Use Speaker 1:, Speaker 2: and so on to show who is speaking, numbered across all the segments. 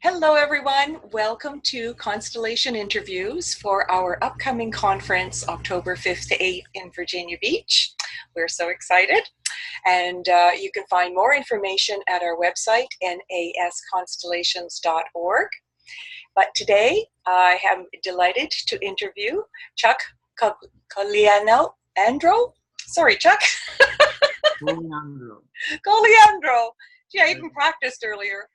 Speaker 1: Hello, everyone. Welcome to Constellation Interviews for our upcoming conference, October 5th to 8th in Virginia Beach. We're so excited. And you can find more information at our website, nasconstellations.org. But today, I am delighted to interview Chuck Cogliandro. Sorry, Chuck.
Speaker 2: Cogliandro.
Speaker 1: Cogliandro. Gee, I even practiced earlier.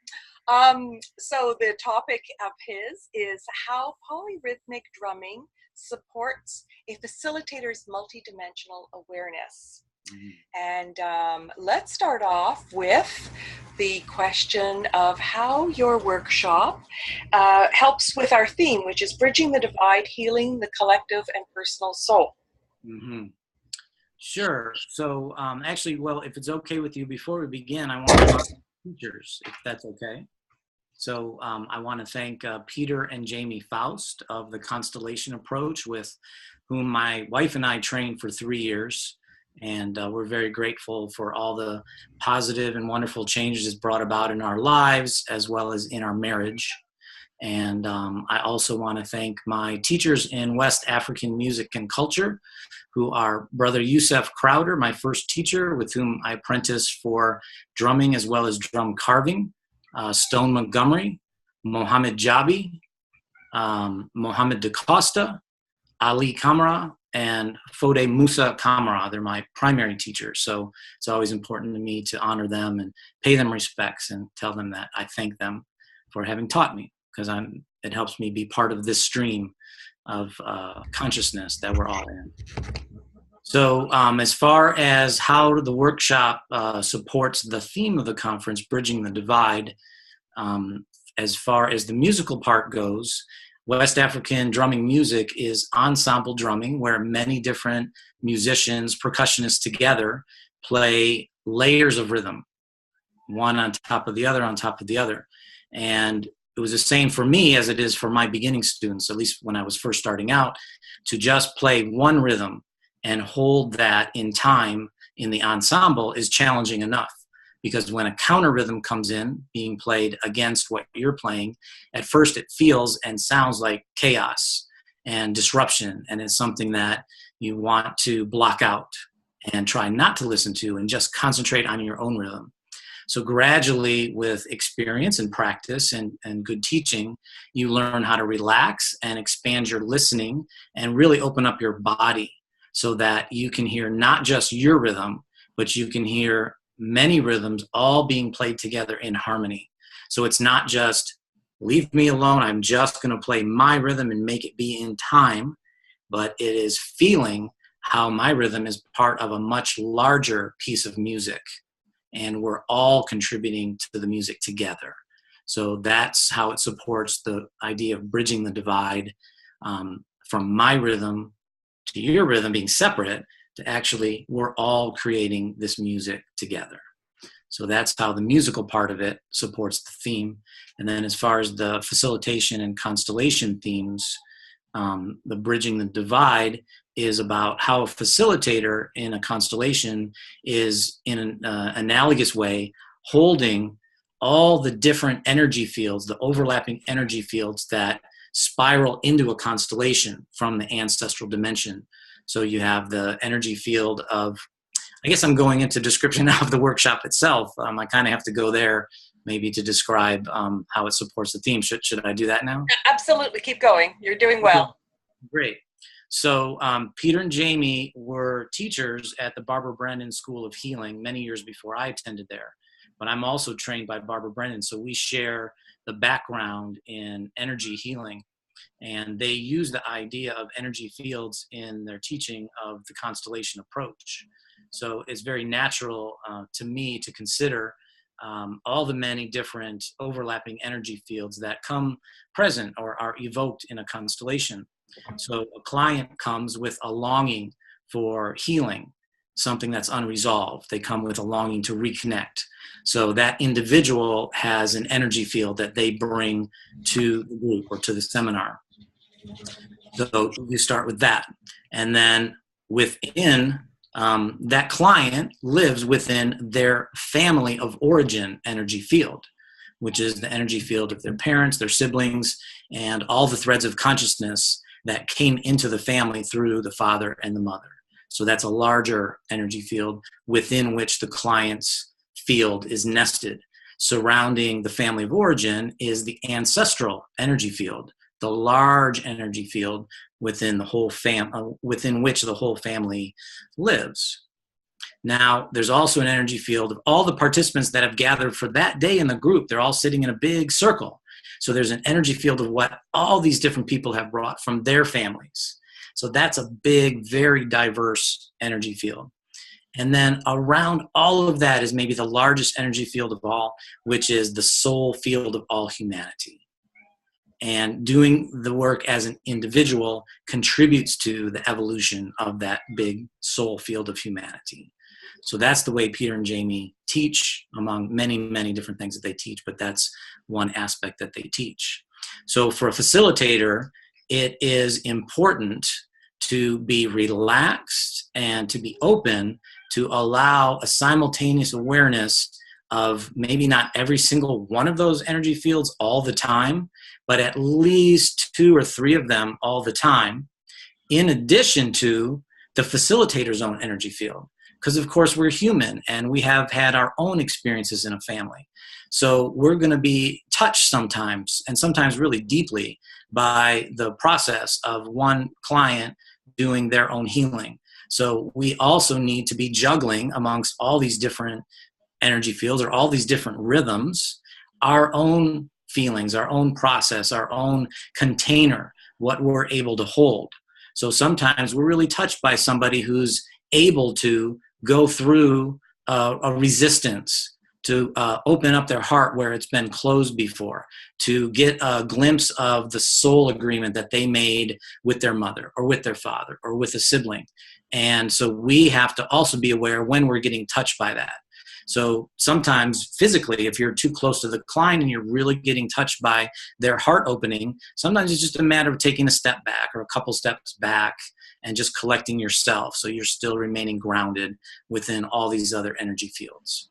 Speaker 1: So the topic of his is how polyrhythmic drumming supports a facilitator's multidimensional awareness. And let's start off with the question of how your workshop helps with our theme, which is bridging the divide, healing the collective and personal soul.
Speaker 2: Sure. So actually, well, if it's okay with you, before we begin, I want to talk to teachers, if that's okay. So I want to thank Peter and Jamie Faust of the Constellation Approach, with whom my wife and I trained for 3 years. And we're very grateful for all the positive and wonderful changes it's brought about in our lives, as well as in our marriage. And I also want to thank my teachers in West African music and culture, who are Brother Youssef Crowder, my first teacher, with whom I apprenticed for drumming as well as drum carving, Stone Montgomery, Mohammed Jabi, Mohammed DaCosta, Ali Kamara, and Fode Musa Kamara. They're my primary teachers. So it's always important to me to honor them and pay them respects and tell them that I thank them for having taught me, because it helps me be part of this stream of consciousness that we're all in. So as far as how the workshop supports the theme of the conference, Bridging the Divide, as far as the musical part goes, West African drumming music is ensemble drumming, where many different musicians, percussionists together play layers of rhythm, one on top of the other, on top of the other. And it was the same for me as it is for my beginning students, at least when I was first starting out, to just play one rhythm and hold that in time in the ensemble is challenging enough. Because when a counter rhythm comes in, being played against what you're playing, at first it feels and sounds like chaos and disruption, and it's something that you want to block out and try not to listen to and just concentrate on your own rhythm. So gradually, with experience and practice and good teaching, you learn how to relax and expand your listening and really open up your body so that you can hear not just your rhythm, but you can hear many rhythms all being played together in harmony. So it's not just, leave me alone, I'm just going to play my rhythm and make it be in time, but it is feeling how my rhythm is part of a much larger piece of music, and we're all contributing to the music together. So that's how it supports the idea of bridging the divide, from my rhythm to your rhythm being separate, to actually we're all creating this music together. So that's how the musical part of it supports the theme. And then as far as the facilitation and constellation themes, the bridging the divide is about how a facilitator in a constellation is, in an analogous way, holding all the different energy fields, the overlapping energy fields that spiral into a constellation from the ancestral dimension. So you have the energy field of, I guess I'm going into description of the workshop itself. I kind of have to go there maybe to describe how it supports the theme. Should I do that now?
Speaker 1: Absolutely. Keep going. You're doing well.
Speaker 2: Great. So Peter and Jamie were teachers at the Barbara Brennan School of Healing many years before I attended there. But I'm also trained by Barbara Brennan, so we share the background in energy healing. And they use the idea of energy fields in their teaching of the constellation approach. So it's very natural to me to consider all the many different overlapping energy fields that come present or are evoked in a constellation. So a client comes with a longing for healing, something that's unresolved. They come with a longing to reconnect. So that individual has an energy field that they bring to the group or to the seminar. So you start with that. And then within that client lives within their family of origin energy field. which is the energy field of their parents, their siblings, and all the threads of consciousness that came into the family through the father and the mother. So that's a larger energy field within which the client's field is nested. Surrounding the family of origin is the ancestral energy field, the large energy field within the whole within which the whole family lives. Now, there's also an energy field of all the participants that have gathered for that day in the group. They're all sitting in a big circle. So there's an energy field of what all these different people have brought from their families. So that's a big, very diverse energy field. And then around all of that is maybe the largest energy field of all, which is the soul field of all humanity. And doing the work as an individual contributes to the evolution of that big soul field of humanity. So that's the way Peter and Jamie teach, among many, many different things that they teach, but that's one aspect that they teach. So for a facilitator, it is important to be relaxed and to be open to allow a simultaneous awareness of maybe not every single one of those energy fields all the time, but at least 2 or 3 of them all the time, in addition to the facilitator's own energy field. Because of course we're human and we have had our own experiences in a family. So we're going to be touched sometimes, and sometimes really deeply, by the process of one client doing their own healing. So we also need to be juggling amongst all these different energy fields or all these different rhythms, our own feelings, our own process, our own container, what we're able to hold. So sometimes we're really touched by somebody who's able to go through a resistance, to open up their heart where it's been closed before, to get a glimpse of the soul agreement that they made with their mother or with their father or with a sibling. And so we have to also be aware when we're getting touched by that. So sometimes physically, if you're too close to the client and you're really getting touched by their heart opening, sometimes it's just a matter of taking a step back or a couple steps back and just collecting yourself so you're still remaining grounded within all these other energy fields.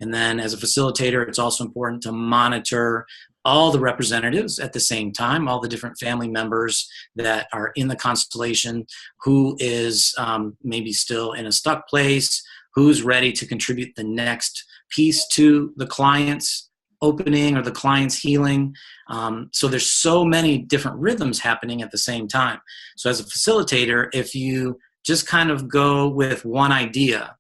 Speaker 2: And then as a facilitator, it's also important to monitor all the representatives at the same time, all the different family members that are in the constellation, who is maybe still in a stuck place, who's ready to contribute the next piece to the client's opening or the client's healing. So there's so many different rhythms happening at the same time. So as a facilitator, if you just kind of go with one idea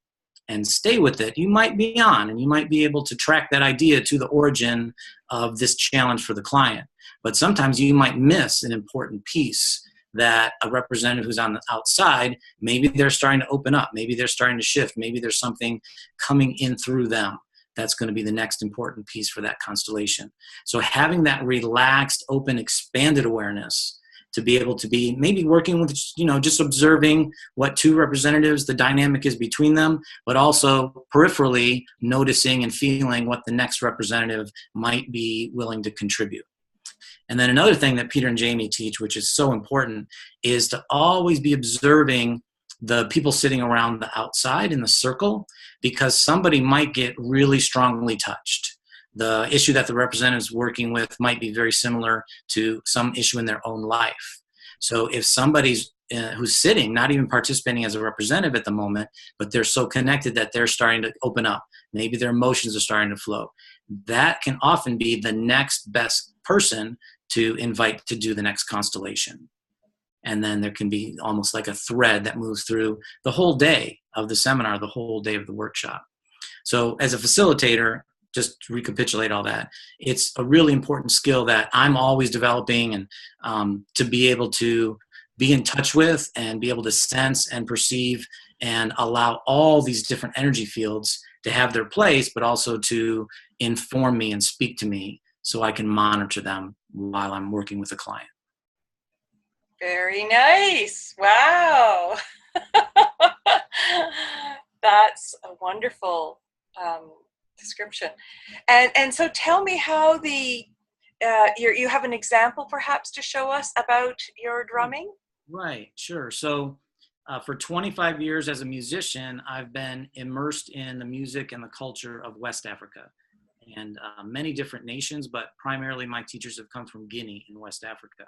Speaker 2: and stay with it, you might be on and you might be able to track that idea to the origin of this challenge for the client. But sometimes you might miss an important piece that a representative who's on the outside, maybe they're starting to open up, maybe they're starting to shift, maybe there's something coming in through them that's going to be the next important piece for that constellation. So having that relaxed, open, expanded awareness to be able to be maybe working with, just observing what 2 representatives, the dynamic is between them, but also peripherally noticing and feeling what the next representative might be willing to contribute. And then another thing that Peter and Jamie teach, which is so important, is to always be observing the people sitting around the outside in the circle, because somebody might get really strongly touched. The issue that the representative is working with might be very similar to some issue in their own life. So if somebody's who's sitting, not even participating as a representative at the moment, but they're so connected that they're starting to open up, maybe their emotions are starting to flow, that can often be the next best person to invite to do the next constellation. And then there can be almost like a thread that moves through the whole day of the seminar, the whole day of the workshop. So as a facilitator, just to recapitulate all that, it's a really important skill that I'm always developing, and to be able to be in touch with and be able to sense and perceive and allow all these different energy fields to have their place, but also to inform me and speak to me so I can monitor them while I'm working with a client.
Speaker 1: Very nice. Wow. That's a wonderful description. And so tell me how you have an example perhaps to show us about your drumming?
Speaker 2: Right, sure. So for 25 years as a musician, I've been immersed in the music and the culture of West Africa. and many different nations, but primarily my teachers have come from Guinea in West Africa.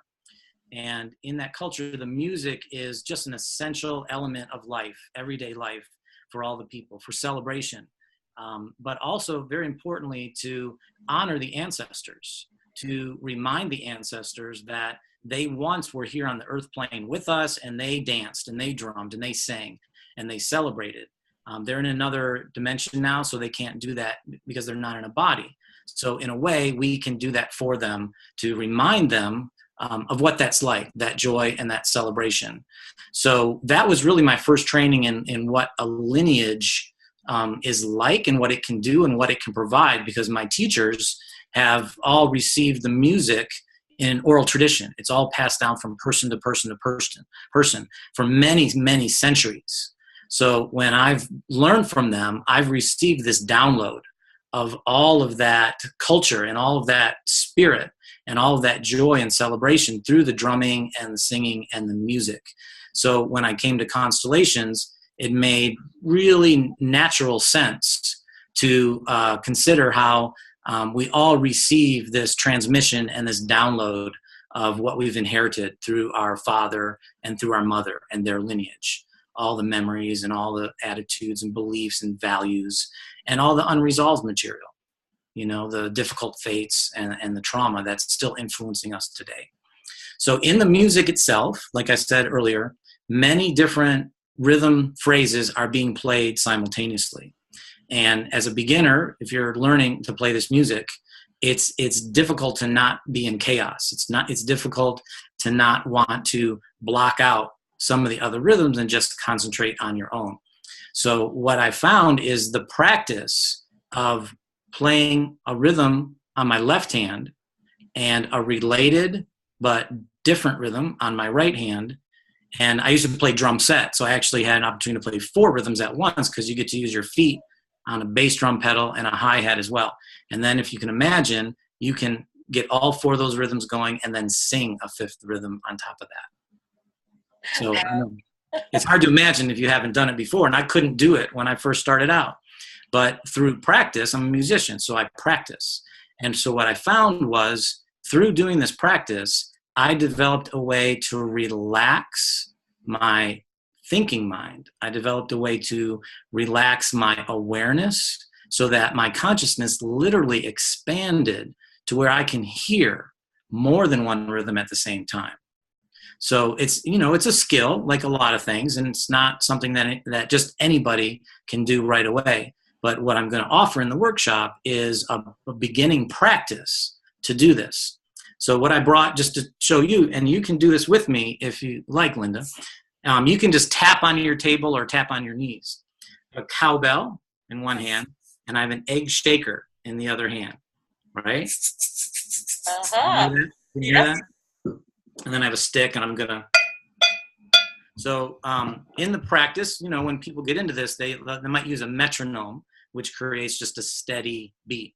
Speaker 2: And in that culture, the music is just an essential element of life, everyday life for all the people, for celebration, but also very importantly to honor the ancestors, to remind the ancestors that they once were here on the earth plane with us, and they danced and they drummed and they sang and they celebrated. They're in another dimension now, so they can't do that because they're not in a body. So in a way, we can do that for them to remind them of what that's like, that joy and that celebration. So that was really my first training in what a lineage is like and what it can do and what it can provide, because my teachers have all received the music in oral tradition. It's all passed down from person to person to person for many, many centuries. So when I've learned from them, I've received this download of all of that culture and all of that spirit and all of that joy and celebration through the drumming and the singing and the music. So when I came to Constellations, it made really natural sense to consider how we all receive this transmission and this download of what we've inherited through our father and through our mother and their lineage. All the memories and all the attitudes and beliefs and values and all the unresolved material, you know, the difficult fates and the trauma that's still influencing us today. So in the music itself, like I said earlier, many different rhythm phrases are being played simultaneously. And as a beginner, if you're learning to play this music, it's difficult to not be in chaos. It's difficult to not want to block out some of the other rhythms and just concentrate on your own. So what I found is the practice of playing a rhythm on my left hand and a related but different rhythm on my right hand. And I used to play drum set, so I actually had an opportunity to play 4 rhythms at once, because you get to use your feet on a bass drum pedal and a hi-hat as well. And then if you can imagine, you can get all 4 of those rhythms going and then sing a 5th rhythm on top of that. So it's hard to imagine if you haven't done it before, and I couldn't do it when I first started out. But through practice, I'm a musician, so I practice. And so what I found was, through doing this practice, I developed a way to relax my thinking mind. I developed a way to relax my awareness so that my consciousness literally expanded to where I can hear more than one rhythm at the same time. So it's, you know, it's a skill like a lot of things, and it's not something that just anybody can do right away. But what I'm going to offer in the workshop is a beginning practice to do this. So what I brought just to show you, and you can do this with me if you like, Linda, you can just tap on your table or tap on your knees. A cowbell in one hand, and I have an egg shaker in the other hand, right?
Speaker 1: Uh-huh.
Speaker 2: Can you hear that? And then I have a stick, and I'm going to... So in the practice, you know, when people get into this, they might use a metronome, which creates just a steady beat.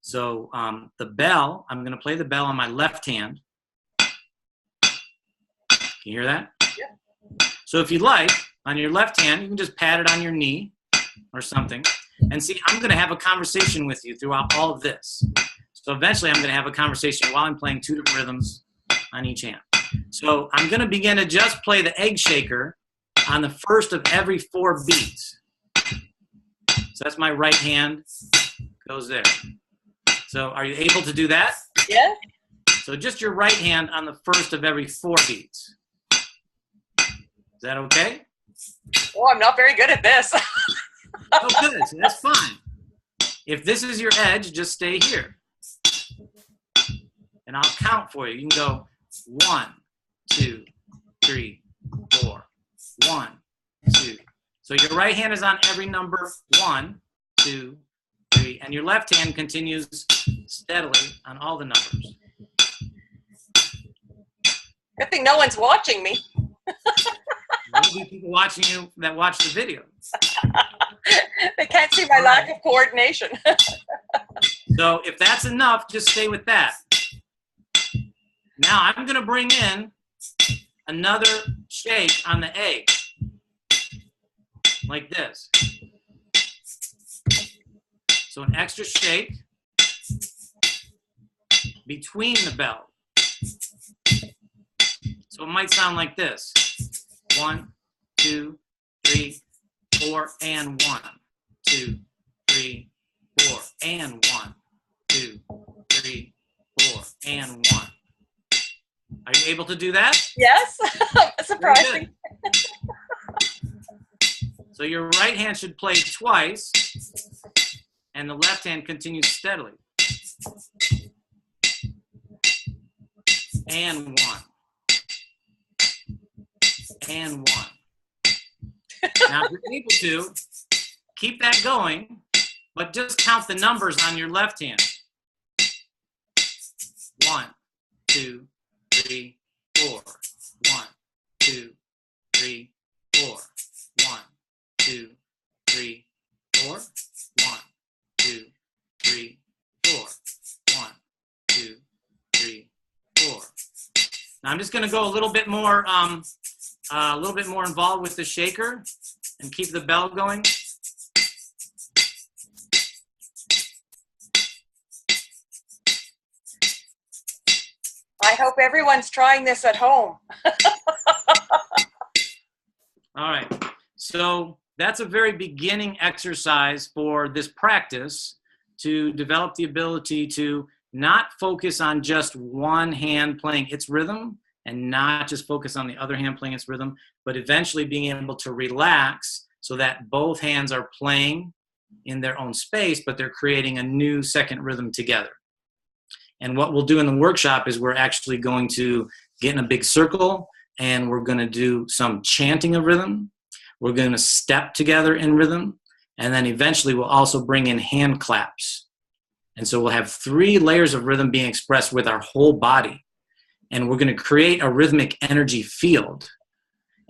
Speaker 2: So the bell, I'm going to play the bell on my left hand. Can you hear that?
Speaker 1: Yeah.
Speaker 2: So if you like, on your left hand, you can just pat it on your knee or something. And see, I'm going to have a conversation with you throughout all of this. So eventually I'm going to have a conversation while I'm playing 2 different rhythms on each hand. So I'm going to begin to just play the egg shaker on the first of every 4 beats. So that's my right hand goes there. So are you able to do that?
Speaker 1: Yeah.
Speaker 2: So just your right hand on the first of every 4 beats. Is that okay?
Speaker 1: Oh, I'm not very good at this.
Speaker 2: Oh, good. So that's fine. If this is your edge, just stay here. And I'll count for you. You can go 1, 2, 3, 4. 1, 2. So your right hand is on every number 1, 2, 3, and your left hand continues steadily on all the numbers.
Speaker 1: Good thing no one's watching me.
Speaker 2: There'll be people watching you that watch the video.
Speaker 1: They can't see my lack of coordination.
Speaker 2: So if that's enough, just stay with that. Now I'm going to bring in another shake on the egg, like this. So an extra shake, between the bell. So it might sound like this. 1, 2, 3, 4, and 1, 2, 3, 4, and 1, 2, 3, 4, and 1. Are you able to do that?
Speaker 1: Yes. Surprising.
Speaker 2: So your right hand should play twice, and the left hand continues steadily. And 1. And 1. Now, if you're able to, keep that going, but just count the numbers on your left hand. 1, 2, 3, 4. 1, 2, 3, 4. 1, 2, 3, 4. 1, 2, 3, 4. 1, 2, 3, 4. Now I'm just going to go a little bit more involved with the shaker and keep the bell going.
Speaker 1: I hope everyone's trying this at home.
Speaker 2: All right. So that's a very beginning exercise for this practice to develop the ability to not focus on just one hand playing its rhythm and not just focus on the other hand playing its rhythm, but eventually being able to relax so that both hands are playing in their own space, but they're creating a new second rhythm together. And what we'll do in the workshop is we're actually going to get in a big circle and we're going to do some chanting of rhythm. We're going to step together in rhythm. And then eventually we'll also bring in hand claps. And so we'll have 3 layers of rhythm being expressed with our whole body. And we're going to create a rhythmic energy field.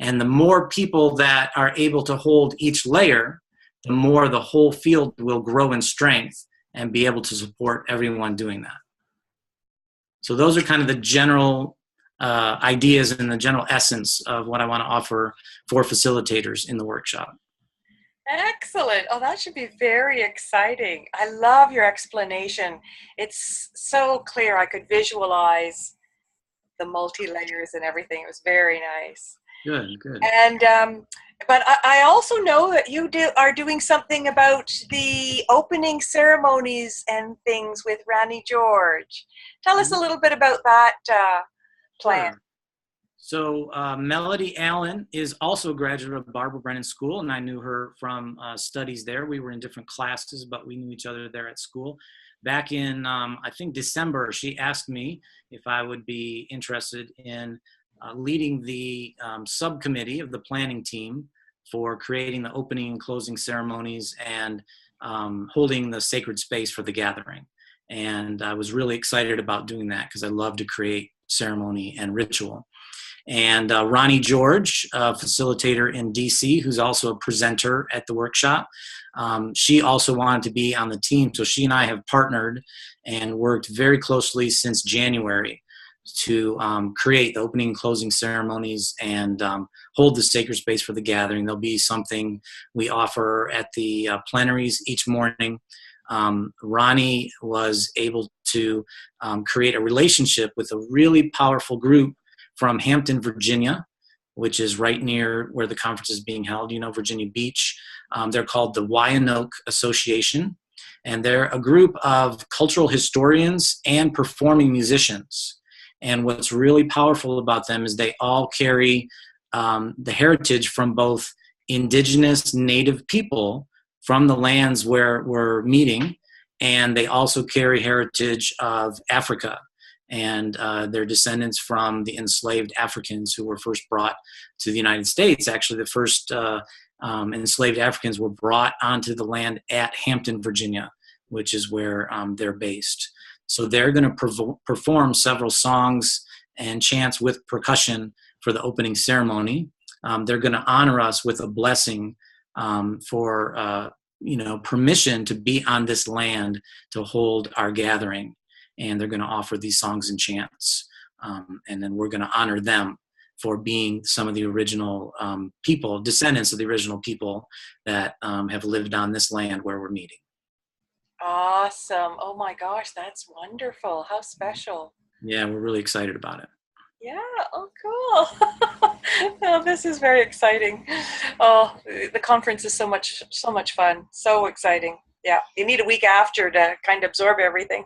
Speaker 2: And the more people that are able to hold each layer, the more the whole field will grow in strength and be able to support everyone doing that. So those are kind of the general ideas and the general essence of what I want to offer for facilitators in the workshop.
Speaker 1: Excellent. Oh, that should be very exciting. I love your explanation. It's so clear. I could visualize the multi-layers and everything. It was very nice.
Speaker 2: Good, good.
Speaker 1: And but I also know that you are doing something about the opening ceremonies and things with Rani George. Tell us a little bit about that plan.
Speaker 2: Sure. So Melody Allen is also a graduate of Barbara Brennan School, and I knew her from studies there. We were in different classes, but we knew each other there at school. Back in, I think, December, she asked me if I would be interested in leading the subcommittee of the planning team for creating the opening and closing ceremonies and holding the sacred space for the gathering. And I was really excited about doing that because I love to create ceremony and ritual. And Rani George, a facilitator in DC, who's also a presenter at the workshop, she also wanted to be on the team. So she and I have partnered and worked very closely since January to create the opening and closing ceremonies and hold the sacred space for the gathering. There'll be something we offer at the plenaries each morning. Rani was able to create a relationship with a really powerful group from Hampton, Virginia, which is right near where the conference is being held, Virginia Beach. They're called the Wyanoke Association, and they're a group of cultural historians and performing musicians. And what's really powerful about them is they all carry the heritage from both indigenous native people from the lands where we're meeting, and they also carry heritage of Africa. And they're descendants from the enslaved Africans who were first brought to the United States. Actually, the first enslaved Africans were brought onto the land at Hampton, Virginia, which is where they're based. So they're going to perform several songs and chants with percussion for the opening ceremony. They're going to honor us with a blessing for permission to be on this land to hold our gathering. And they're going to offer these songs and chants. And then we're going to honor them for being some of the original people, descendants of the original people that have lived on this land where we're meeting.
Speaker 1: Awesome. Oh my gosh, that's wonderful. How special.
Speaker 2: Yeah, we're really excited about it.
Speaker 1: Yeah, oh cool. Oh, this is very exciting. Oh, the conference is so much fun. So exciting. Yeah, you need a week after to kind of absorb everything.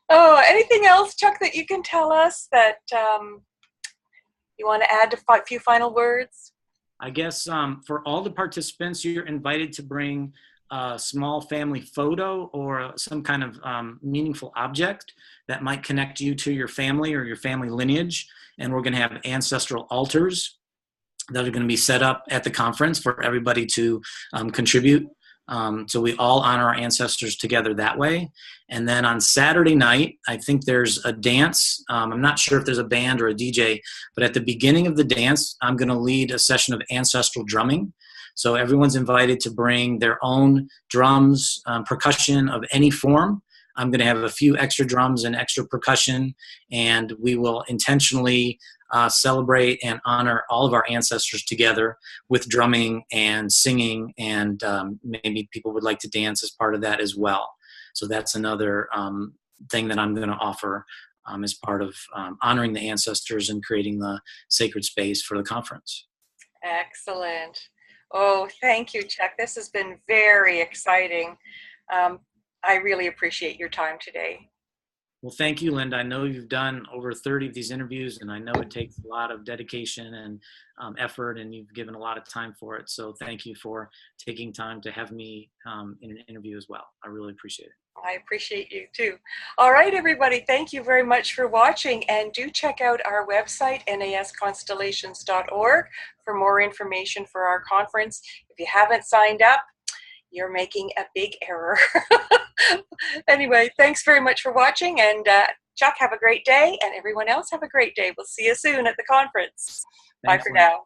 Speaker 1: Oh, anything else, Chuck, that you can tell us that you want to add a few final words?
Speaker 2: I guess for all the participants, you're invited to bring a small family photo or some kind of meaningful object that might connect you to your family or your family lineage. And we're going to have ancestral altars that are going to be set up at the conference for everybody to contribute. So we all honor our ancestors together that way. And then on Saturday night, I think there's a dance. I'm not sure if there's a band or a DJ, but at the beginning of the dance, I'm going to lead a session of ancestral drumming. So everyone's invited to bring their own drums, percussion of any form. I'm going to have a few extra drums and extra percussion, and we will intentionally celebrate and honor all of our ancestors together with drumming and singing, and maybe people would like to dance as part of that as well. So that's another thing that I'm going to offer as part of honoring the ancestors and creating the sacred space for the conference.
Speaker 1: Excellent. Oh, thank you, Chuck. This has been very exciting. I really appreciate your time today.
Speaker 2: Well, thank you, Linda. I know you've done over 30 of these interviews, and I know it takes a lot of dedication and effort, and you've given a lot of time for it. So thank you for taking time to have me in an interview as well. I really appreciate it.
Speaker 1: I appreciate you too. All right, everybody, thank you very much for watching, and do check out our website, nasconstellations.org, for more information for our conference. If you haven't signed up, you're making a big error. Anyway, thanks very much for watching, and Chuck, have a great day, and everyone else have a great day. We'll see you soon at the conference. Bye for now.